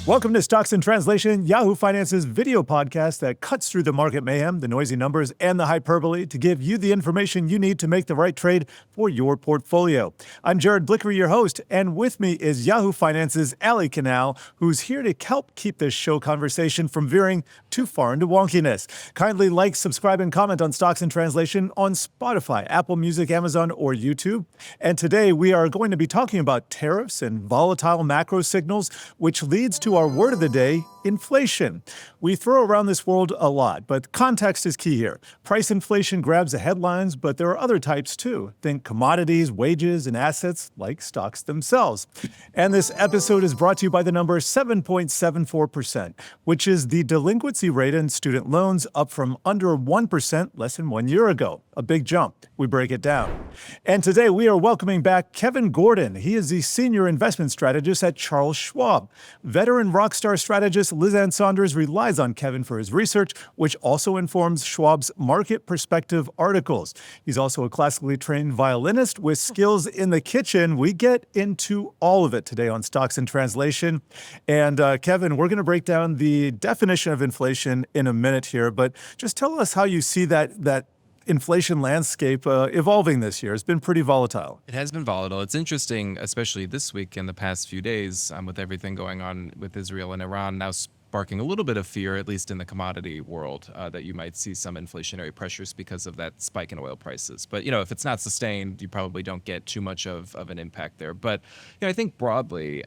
Welcome to Stocks in Translation, Yahoo Finance's video podcast that cuts through the market mayhem, the noisy numbers, and the hyperbole to give you the information you need to make the right trade for your portfolio. I'm Blikre, your host, and with me is Yahoo Finance's Allie Canal, who's here to help keep this show conversation from veering too far into wonkiness. Kindly like, subscribe, and comment on Stocks in Translation on Spotify, Apple Music, Amazon, or YouTube. And today we are going to be talking about tariffs and volatile macro signals, which leads to our word of the day, inflation. We throw around this word a lot, but context is key here. Price inflation grabs the headlines, but there are other types too. Think commodities, wages, and assets like stocks themselves. And this episode is brought to you by the number 7.74%, which is the delinquency rate in student loans, up from under 1% less than 1 year ago. A big jump. We break it down. And today we are welcoming back Kevin Gordon. He is the senior investment strategist at Charles Schwab. Veteran rockstar strategist Liz Ann Saunders relies on Kevin for his research, which also informs Schwab's Market Perspective articles. He's also a classically trained violinist with skills in the kitchen. We get into all of it today on Stocks in Translation. And Kevin, we're going to break down the definition of inflation in a minute here, but just tell us how you see that inflation landscape evolving this year. It's been pretty volatile. It has been volatile. It's interesting, especially this week and the past few days, with everything going on with Israel and Iran now sparking a little bit of fear, at least in the commodity world, that you might see some inflationary pressures because of that spike in oil prices. But, if it's not sustained, you probably don't get too much of an impact there. But, I think broadly,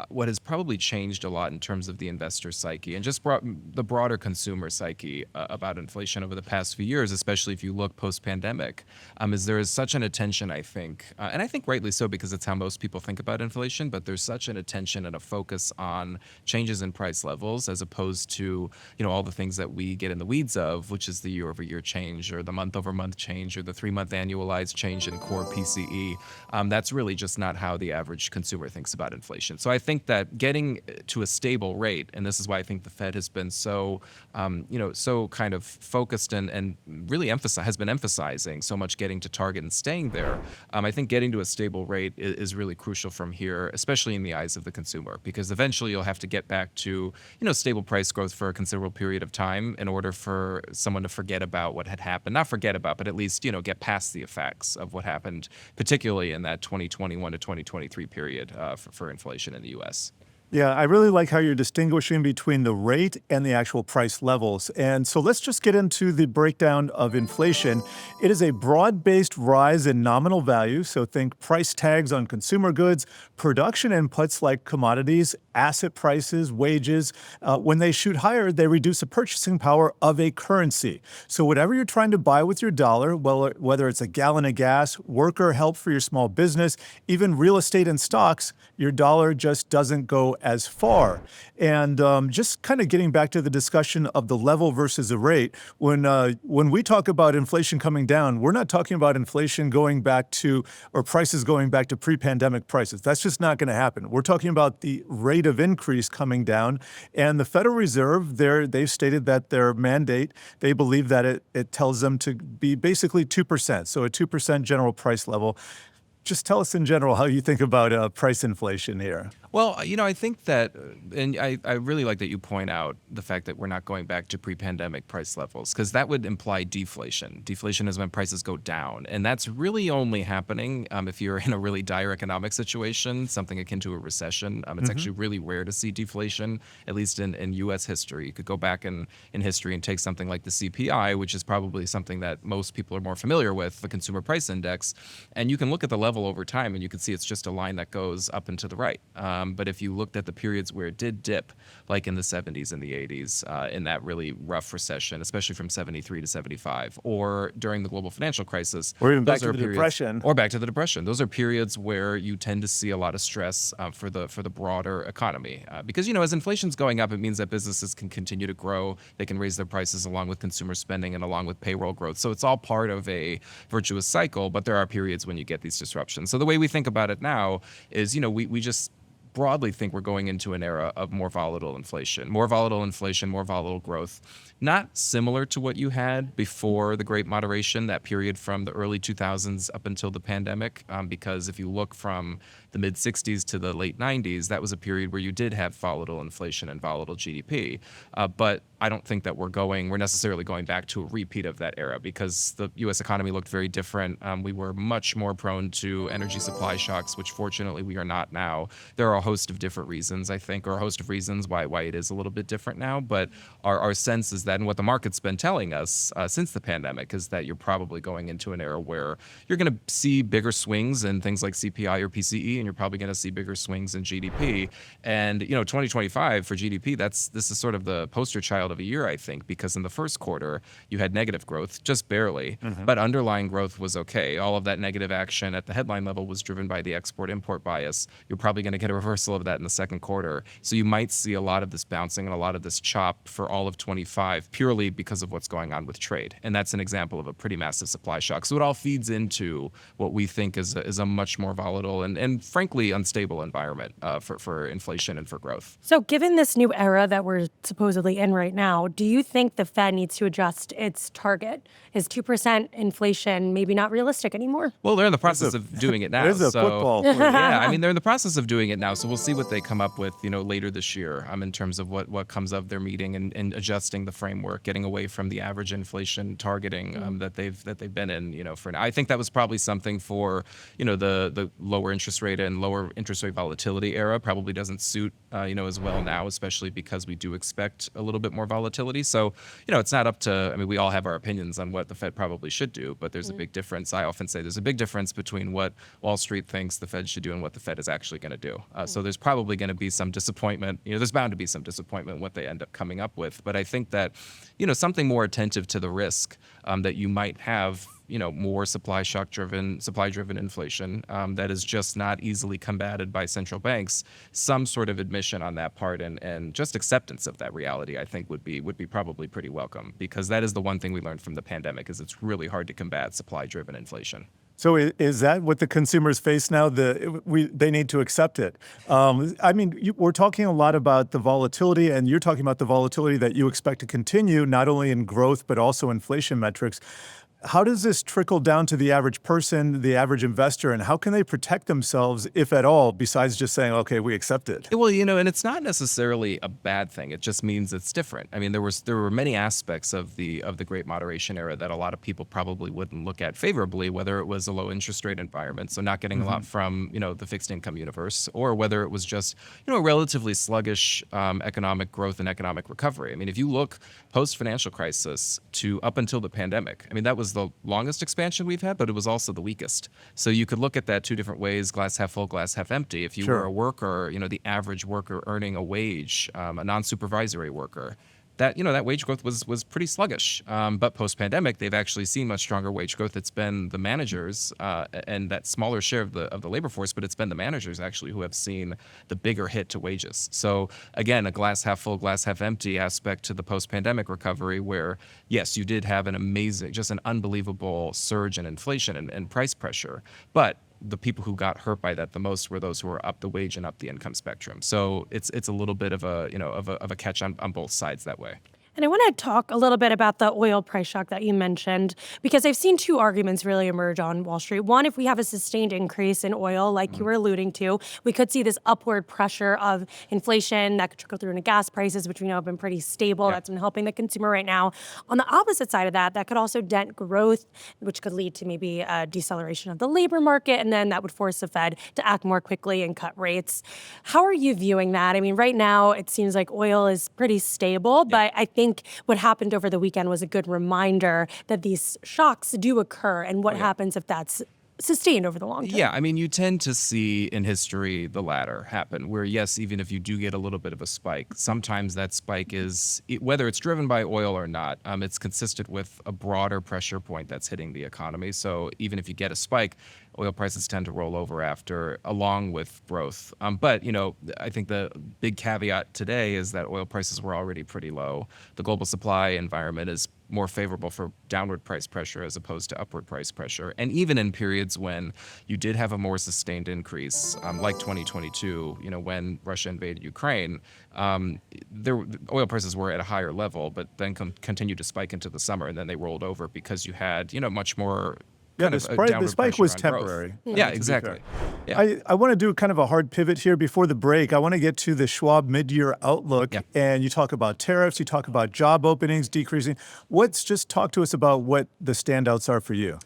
what has probably changed a lot in terms of the investor psyche and just the broader consumer psyche about inflation over the past few years, especially if you look post-pandemic, is there is such an attention, I think, and I think rightly so because it's how most people think about inflation, but there's such an attention and a focus on changes in price levels as opposed to, all the things that we get in the weeds of, which is the year-over-year change or the month-over-month change or the 3-month annualized change in core PCE. That's really just not how the average consumer thinks about inflation. So I think that getting to a stable rate, and this is why I think the Fed has been so, so kind of focused and really has been emphasizing so much getting to target and staying there. I think getting to a stable rate is really crucial from here, especially in the eyes of the consumer, because eventually you'll have to get back to, stable price growth for a considerable period of time in order for someone to forget about what had happened. Not forget about, but at least, get past the effects of what happened, particularly in that 2021 to 2023 period for inflation in the U.S. Yeah, I really like how you're distinguishing between the rate and the actual price levels. And so let's just get into the breakdown of inflation. It is a broad-based rise in nominal value, so think price tags on consumer goods, production inputs like commodities, asset prices, wages. When they shoot higher, they reduce the purchasing power of a currency. So whatever you're trying to buy with your dollar, whether it's a gallon of gas, worker help for your small business, even real estate and stocks, your dollar just doesn't go as far. And just kind of getting back to the discussion of the level versus the rate, when we talk about inflation coming down, we're not talking about inflation going back to, or prices going back to pre-pandemic prices. That's just not going to happen. We're talking about the rate of increase coming down. And the Federal Reserve, they've stated that their mandate, they believe that it tells them to be basically 2%, so a 2% general price level. Just tell us in general how you think about price inflation here. Well, I think that, and I really like that you point out the fact that we're not going back to pre-pandemic price levels, because that would imply deflation. Deflation is when prices go down, and that's really only happening if you're in a really dire economic situation, something akin to a recession. It's actually really rare to see deflation, at least in U.S. history. You could go back in history and take something like the CPI, which is probably something that most people are more familiar with, the Consumer Price Index, and you can look at the level over time, and you can see it's just a line that goes up and to the right. But if you looked at the periods where it did dip, like in the 70s and the 80s, in that really rough recession, especially from 73 to 75, or during the global financial crisis, or even back to the Depression, or back to the Depression, those are periods where you tend to see a lot of stress for the broader economy, because as inflation's going up, it means that businesses can continue to grow, they can raise their prices along with consumer spending and along with payroll growth. So it's all part of a virtuous cycle, but there are periods when you get these disruptions. So the way we think about it now is, we just broadly think we're going into an era of more volatile inflation, more volatile growth, not similar to what you had before the Great Moderation, that period from the early 2000s up until the pandemic, because if you look from the mid 60s to the late 90s, that was a period where you did have volatile inflation and volatile GDP. But I don't think that we're necessarily going back to a repeat of that era, because the U.S. economy looked very different. We were much more prone to energy supply shocks, which fortunately we are not now. There are a host of different reasons, I think, or a host of reasons why it is a little bit different now. But our sense is that, and what the market's been telling us since the pandemic, is that you're probably going into an era where you're going to see bigger swings in things like CPI or PCE, and you're probably going to see bigger swings in GDP. And 2025 for GDP, this is sort of the poster child of a year, I think, because in the first quarter you had negative growth, just barely, but underlying growth was okay. All of that negative action at the headline level was driven by the export-import bias. You're probably going to get a reversal of that in the second quarter. So you might see a lot of this bouncing and a lot of this chop for all of 25 purely because of what's going on with trade. And that's an example of a pretty massive supply shock. So it all feeds into what we think is a much more volatile and frankly unstable environment for inflation and for growth. So given this new era that we're supposedly in right now, do you think the Fed needs to adjust its target? Is 2% inflation maybe not realistic anymore? Well, they're in the process of doing it now. There's a football. Yeah, I mean, they're in the process of doing it now. So we'll see what they come up with, later this year in terms of what comes of their meeting and adjusting the framework, getting away from the average inflation targeting that they've been in, for now. I think that was probably something for, the lower interest rate and lower interest rate volatility era probably doesn't suit, as well now, especially because we do expect a little bit more volatility. So, it's not up to, we all have our opinions on what the Fed probably should do, but there's a big difference. I often say there's a big difference between what Wall Street thinks the Fed should do and what the Fed is actually going to do. So there's probably going to be some disappointment. There's bound to be some disappointment in what they end up coming up with. But I think that, something more attentive to the risk that you might have, more supply-driven inflation that is just not easily combated by central banks. Some sort of admission on that part and just acceptance of that reality, I think, would be probably pretty welcome, because that is the one thing we learned from the pandemic, is it's really hard to combat supply-driven inflation. So is that what the consumers face now? They need to accept it. We're talking a lot about the volatility, and you're talking about the volatility that you expect to continue, not only in growth, but also inflation metrics. How does this trickle down to the average person, the average investor, and how can they protect themselves, if at all, besides just saying, okay, we accept it? Well, and it's not necessarily a bad thing. It just means it's different. There were many aspects of the Great Moderation era that a lot of people probably wouldn't look at favorably, whether it was a low interest rate environment, so not getting a lot from, the fixed income universe, or whether it was just, a relatively sluggish economic growth and economic recovery. If you look post-financial crisis to up until the pandemic, that was the longest expansion we've had, but it was also the weakest. So you could look at that two different ways: glass half full, glass half empty. If you were a worker, the average worker earning a wage, a non-supervisory worker, that wage growth was pretty sluggish. But post-pandemic, they've actually seen much stronger wage growth. It's been the managers and that smaller share of the labor force, but it's been the managers actually who have seen the bigger hit to wages. So again, a glass half full, glass half empty aspect to the post-pandemic recovery, where yes, you did have an unbelievable surge in inflation and price pressure, but the people who got hurt by that the most were those who were up the wage and up the income spectrum. So it's a little bit of a catch on both sides that way. And I want to talk a little bit about the oil price shock that you mentioned, because I've seen two arguments really emerge on Wall Street. One, if we have a sustained increase in oil, like you were alluding to, we could see this upward pressure of inflation that could trickle through into gas prices, which we know have been pretty stable. That's been helping the consumer right now. On the opposite side of that could also dent growth, which could lead to maybe a deceleration of the labor market, and then that would force the Fed to act more quickly and cut rates. How are you viewing that? Right now it seems like oil is pretty stable, but I think what happened over the weekend was a good reminder that these shocks do occur, and what happens if that's sustained over the long term. Yeah, you tend to see in history the latter happen, where yes, even if you do get a little bit of a spike, sometimes that spike is, whether it's driven by oil or not, it's consistent with a broader pressure point that's hitting the economy. So even if you get a spike, oil prices tend to roll over after, along with growth. But, I think the big caveat today is that oil prices were already pretty low. The global supply environment is more favorable for downward price pressure as opposed to upward price pressure. And even in periods when you did have a more sustained increase, like 2022, when Russia invaded Ukraine, oil prices were at a higher level, but then continued to spike into the summer, and then they rolled over because you had, much more kind of a the downward spike pressure was on growth. temporary. Yeah, to be exactly. fair. Yeah. I want to do kind of a hard pivot here before the break. I want to get to the Schwab mid-year outlook, and you talk about tariffs, you talk about job openings decreasing. Just talk to us about what the standouts are for you.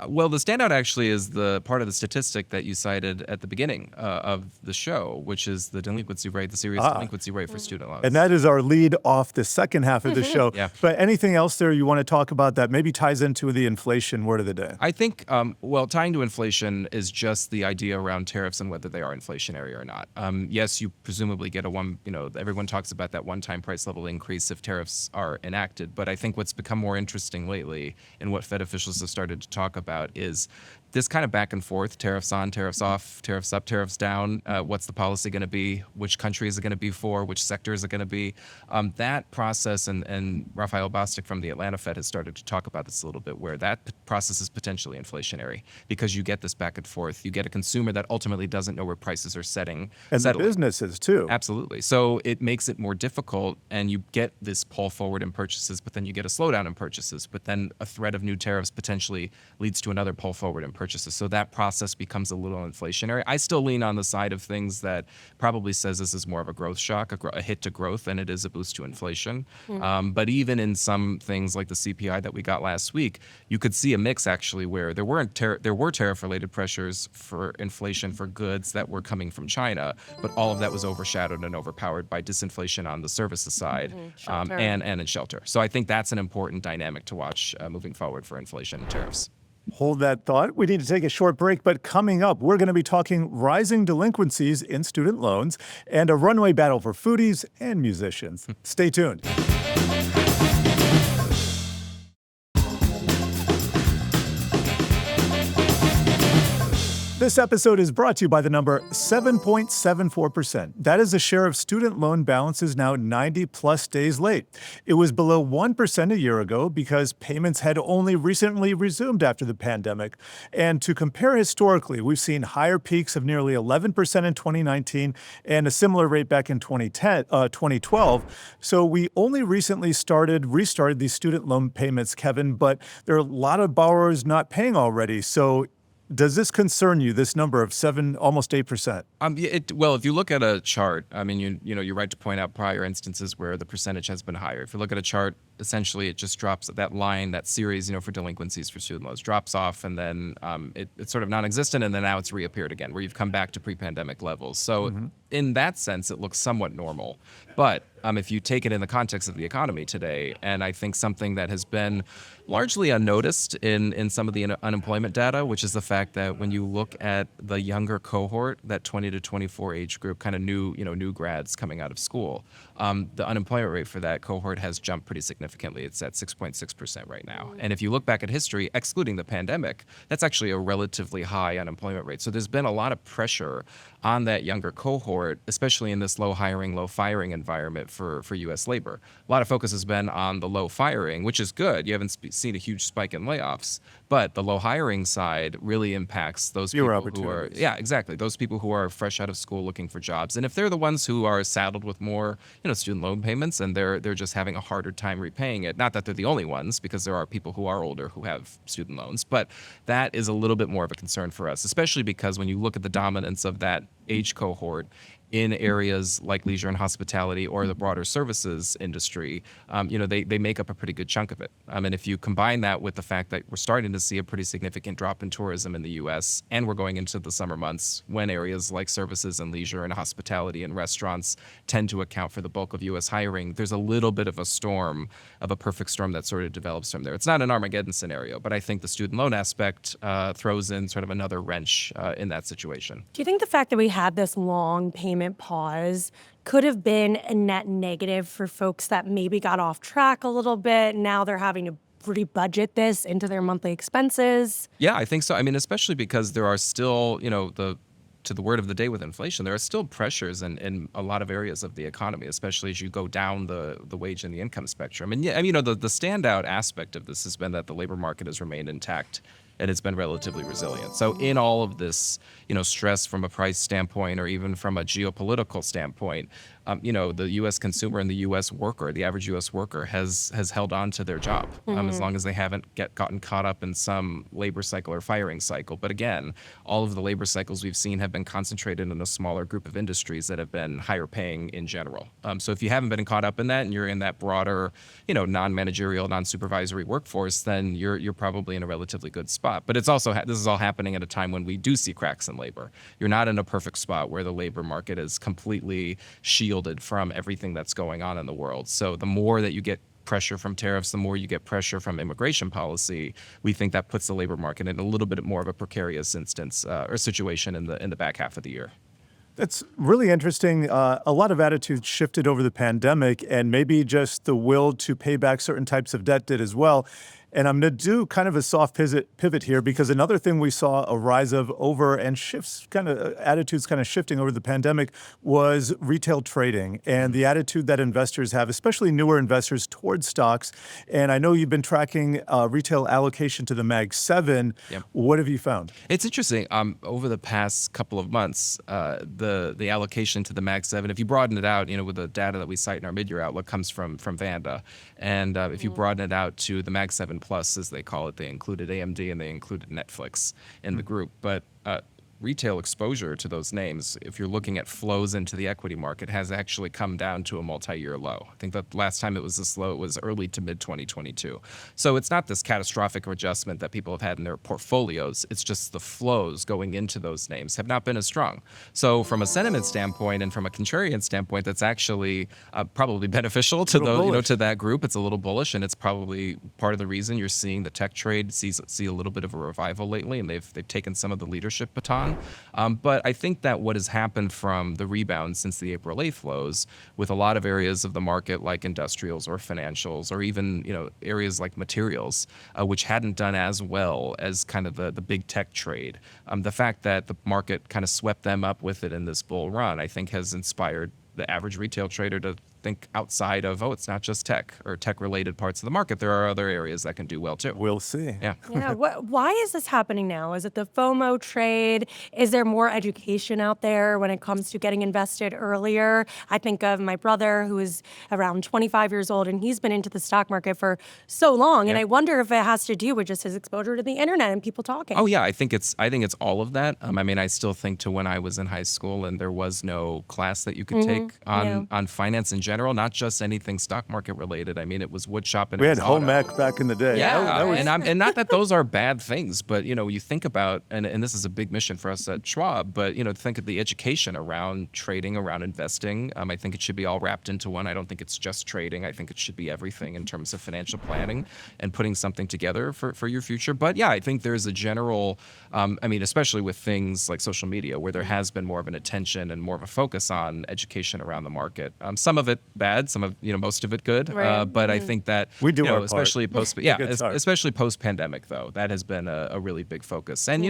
Well, the standout actually is the part of the statistic that you cited at the beginning of the show, which is the delinquency rate, the serious delinquency rate for student loans. And that is our lead off the second half of the show. Yeah. But anything else there you want to talk about that maybe ties into the inflation word of the day? I think, tying to inflation is just the idea around tariffs and whether they are inflationary or not. Yes, you presumably get everyone talks about that one-time price level increase if tariffs are enacted. But I think what's become more interesting lately and what Fed officials have started to talk about is this kind of back and forth, tariffs on, tariffs off, tariffs up, tariffs down. What's the policy going to be? Which country is it going to be for? Which sector is it going to be? That process, and Raphael Bostic from the Atlanta Fed has started to talk about this a little bit, where that process is potentially inflationary because you get this back and forth. You get a consumer that ultimately doesn't know where prices are settling. And the businesses too. Absolutely. So it makes it more difficult, and you get this pull forward in purchases, but then you get a slowdown in purchases. But then a threat of new tariffs potentially leads to another pull forward in purchases. So that process becomes a little inflationary. I still lean on the side of things that probably says this is more of a growth shock, a hit to growth, than it is a boost to inflation. But even in some things like the CPI that we got last week, you could see a mix actually where there were tariff-related pressures for inflation for goods that were coming from China, but all of that was overshadowed and overpowered by disinflation on the services side and in shelter. So I think that's an important dynamic to watch moving forward for inflation and tariffs. Hold that thought. We need to take a short break, but coming up, we're going to be talking rising delinquencies in student loans and a runway battle for foodies and musicians. Stay tuned. This episode is brought to you by the number 7.74%. That is the share of student loan balances now 90-plus days late. It was below 1% a year ago because payments had only recently resumed after the pandemic. And to compare historically, we've seen higher peaks of nearly 11% in 2019 and a similar rate back in 2012. So we only recently restarted these student loan payments, Kevin, but there are a lot of borrowers not paying already. So does this concern you, this number of almost 8%? Well, if you look at a chart, I mean, you're right to point out prior instances where the percentage has been higher. If you look at a chart, essentially it just drops that line, that series, for delinquencies for student loans drops off, and then it's sort of non-existent, and then now it's reappeared again, where you've come back to pre-pandemic levels. So in that sense, it looks somewhat normal. But if you take it in the context of the economy today, and I think something that has been largely unnoticed in some of the unemployment data, which is the fact that when you look at the younger cohort, that 20 to 24 age group, kind of new grads coming out of school, the unemployment rate for that cohort has jumped pretty significantly. It's at 6.6% right now. And if you look back at history, excluding the pandemic, that's actually a relatively high unemployment rate. So there's been a lot of pressure on that younger cohort, especially in this low hiring, low firing environment for U.S. labor. A lot of focus has been on the low firing, which is good. You haven't seen a huge spike in layoffs, but the low hiring side really impacts those people who are, those people who are fresh out of school looking for jobs. And if they're the ones who are saddled with more, student loan payments, and they're just having a harder time repaying it, not that they're the only ones, because there are people who are older who have student loans, but that is a little bit more of a concern for us, especially because when you look at the dominance of that age cohort in areas like leisure and hospitality or the broader services industry, they make up a pretty good chunk of it. And if you combine that with the fact that we're starting to see a pretty significant drop in tourism in the U.S., and we're going into the summer months when areas like services and leisure and hospitality and restaurants tend to account for the bulk of U.S. hiring, there's a little bit of a perfect storm that sort of develops from there. It's not an Armageddon scenario, but I think the student loan aspect throws in sort of another wrench in that situation. Do you think the fact that we had this long payment pause could have been a net negative for folks that maybe got off track a little bit? Now they're having to rebudget this into their monthly expenses? Yeah, I think so. I mean, especially because there are still, to the word of the day with inflation, there are still pressures in a lot of areas of the economy, especially as you go down the wage and the income spectrum. And yeah, I mean, the standout aspect of this has been that the labor market has remained intact and it's been relatively resilient. So in all of this, stress from a price standpoint or even from a geopolitical standpoint, the U.S. consumer and the U.S. worker, the average U.S. worker has held on to their job as long as they haven't gotten caught up in some labor cycle or firing cycle. But again, all of the labor cycles we've seen have been concentrated in a smaller group of industries that have been higher paying in general. So if you haven't been caught up in that and you're in that broader, non-managerial, non-supervisory workforce, then you're probably in a relatively good spot. But it's also this is all happening at a time when we do see cracks in labor. You're not in a perfect spot where the labor market is completely shielded from everything that's going on in the world. So the more that you get pressure from tariffs, the more you get pressure from immigration policy, we think that puts the labor market in a little bit more of a precarious instance or situation in the back half of the year. That's really interesting. A lot of attitudes shifted over the pandemic, and maybe just the will to pay back certain types of debt did as well. And I'm going to do kind of a soft pivot here, because another thing we saw a rise of over and shifts, kind of attitudes kind of shifting over the pandemic, was retail trading and the attitude that investors have, especially newer investors, towards stocks. And I know you've been tracking retail allocation to the Mag 7. Yep. What have you found? It's interesting. Over the past couple of months, the allocation to the Mag 7, if you broaden it out, with the data that we cite in our MidYear outlook, comes from Vanda. And if you broaden it out to the Mag 7 Plus, as they call it, they included AMD and they included Netflix in the group. But retail exposure to those names, if you're looking at flows into the equity market, has actually come down to a multi-year low. I think that last time it was this low, it was early to mid 2022. So it's not this catastrophic adjustment that people have had in their portfolios. It's just the flows going into those names have not been as strong. So from a sentiment standpoint and from a contrarian standpoint, that's actually probably beneficial to to that group. It's a little bullish, and it's probably part of the reason you're seeing the tech trade see a little bit of a revival lately, and they've taken some of the leadership baton. But I think that what has happened from the rebound since the April 8th lows, with a lot of areas of the market like industrials or financials or even areas like materials, which hadn't done as well as kind of the big tech trade, the fact that the market kind of swept them up with it in this bull run, I think has inspired the average retail trader to think outside of, it's not just tech or tech-related parts of the market. There are other areas that can do well too. We'll see. Yeah. Yeah. Why is this happening now? Is it the FOMO trade? Is there more education out there when it comes to getting invested earlier? I think of my brother, who is around 25 years old, and he's been into the stock market for so long. And I wonder if it has to do with just his exposure to the internet and people talking. Oh yeah, I think it's all of that. I mean, I still think to when I was in high school and there was no class that you could take on finance in general, not just anything stock market related. I mean, it was wood shop and we had home ec back in the day. Yeah, and not that those are bad things, but you think about, and this is a big mission for us at Schwab, but think of the education around trading, around investing. I think it should be all wrapped into one. I don't think it's just trading. I think it should be everything in terms of financial planning and putting something together for your future. But yeah, I think there's a general, especially with things like social media, where there has been more of an attention and more of a focus on education around the market. Some of it bad, some of most of it good. Right. But I think that we do our especially part. especially post pandemic though, that has been a really big focus. And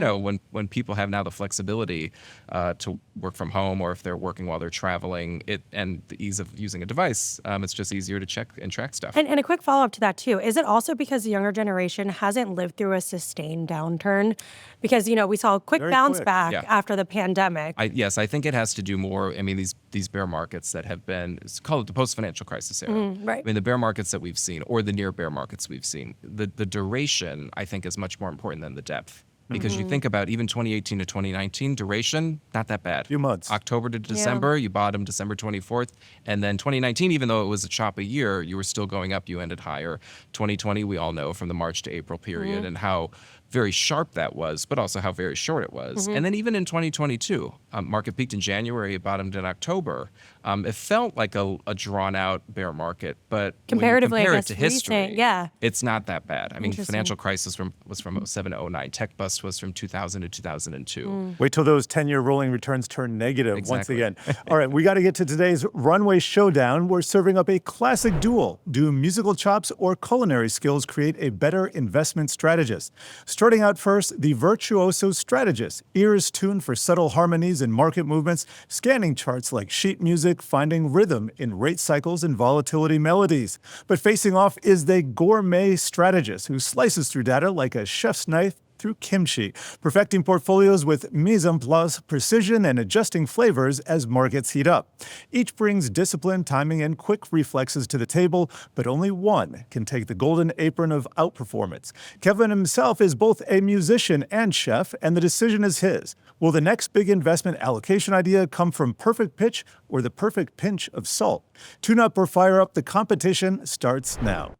when people have now the flexibility to work from home, or if they're working while they're traveling, and the ease of using a device, it's just easier to check and track stuff. And a quick follow up to that too, is it also because the younger generation hasn't lived through a sustained downturn? Because we saw a quick bounce back after the pandemic. Yes, I think it has to do more. I mean, these bear markets that have been, call it the post-financial crisis era. Right. I mean, the bear markets that we've seen, or the near bear markets we've seen, the duration, I think, is much more important than the depth. Because you think about even 2018 to 2019, duration, not that bad. Few months. October to December, you bottomed December 24th. And then 2019, even though it was a choppy year, you were still going up, you ended higher. 2020, we all know from the March to April period and how very sharp that was, but also how very short it was. And then even in 2022, market peaked in January, it bottomed in October. It felt like a drawn-out bear market, but Comparatively, when you compare I it to guess history, recent, yeah. it's not that bad. I mean, Interesting. financial crisis was from 07 to 09. Tech bust was from 2000 to 2002. Wait till those 10-year rolling returns turn negative once Exactly. again. All right, we got to get to today's runway showdown. We're serving up a classic duel. Do musical chops or culinary skills create a better investment strategist? Starting out first, the virtuoso strategist. Ears tuned for subtle harmonies and market movements, scanning charts like sheet music, finding rhythm in rate cycles and volatility melodies. But facing off is the gourmet strategist who slices through data like a chef's knife through kimchi, perfecting portfolios with mise en place precision and adjusting flavors as markets heat up. Each brings discipline, timing, and quick reflexes to the table, but only one can take the golden apron of outperformance. Kevin himself is both a musician and chef, and the decision is his. Will the next big investment allocation idea come from perfect pitch or the perfect pinch of salt? Tune up or fire up. The competition starts now.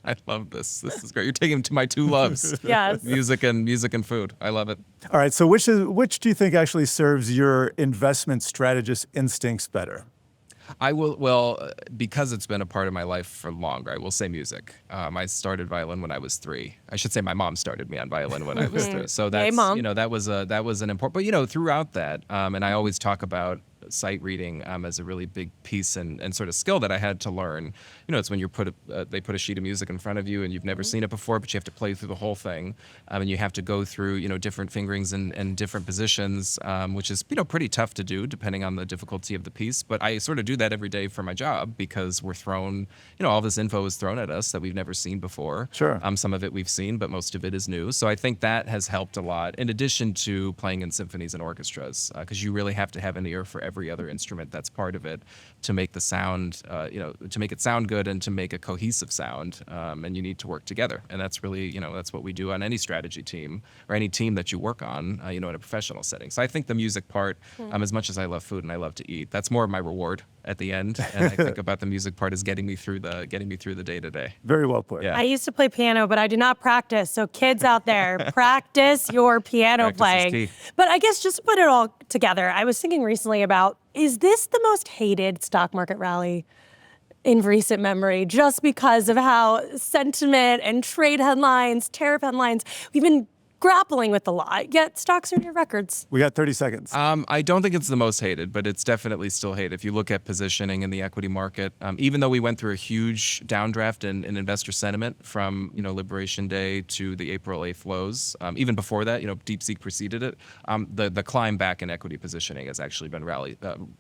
I love this. This is great. You're taking me to my two loves. Yes. Music and food. I love it. All right, so which do you think actually serves your investment strategist instincts better? Because it's been a part of my life for longer, I will say music. I started violin when I was 3. I should say my mom started me on violin when I was 3. So that's, Hey, Mom. that was an important, but throughout that, and I always talk about sight reading as a really big piece and sort of skill that I had to learn. It's when they put a sheet of music in front of you and you've never seen it before, but you have to play through the whole thing, and you have to go through different fingerings and different positions, which is pretty tough to do depending on the difficulty of the piece. But I sort of do that every day for my job because we're thrown, all this info is thrown at us that we've never seen before. Sure. Some of it we've seen, but most of it is new. So I think that has helped a lot, in addition to playing in symphonies and orchestras, because you really have to have an ear for every other instrument that's part of it to make the sound, to make it sound good and to make a cohesive sound. And you need to work together. And that's really, that's what we do on any strategy team or any team that you work on, in a professional setting. So I think the music part, as much as I love food and I love to eat, that's more of my reward at the end. And I think about the music part as getting me through the day to day. Very well put. Yeah. I used to play piano, but I did not practice. So kids out there, practice your piano Practice is playing. key. But I guess just to put it all together, I was thinking recently about, is this the most hated stock market rally in recent memory, just because of how sentiment and trade headlines, tariff headlines, we've been grappling with a lot, yet stocks are near records. We got 30 seconds. I don't think it's the most hated, but it's definitely still hated. If you look at positioning in the equity market, even though we went through a huge downdraft in investor sentiment from Liberation Day to the April 8th lows, even before that, DeepSeek preceded it, the climb back in equity positioning has actually been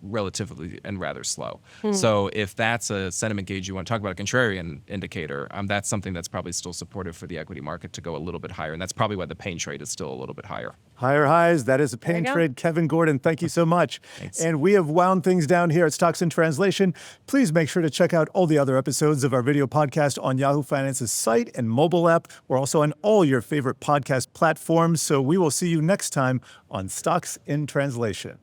relatively and rather slow. So if that's a sentiment gauge you want to talk about, a contrarian indicator, that's something that's probably still supportive for the equity market to go a little bit higher, and that's probably why the pain trade is still a little bit higher. Higher highs. That is a pain you go. trade. Kevin Gordon, thank you so much. Thanks. And we have wound things down here at Stocks in Translation. Please make sure to check out all the other episodes of our video podcast on Yahoo Finance's site and mobile app. We're also on all your favorite podcast platforms. So we will see you next time on Stocks in Translation.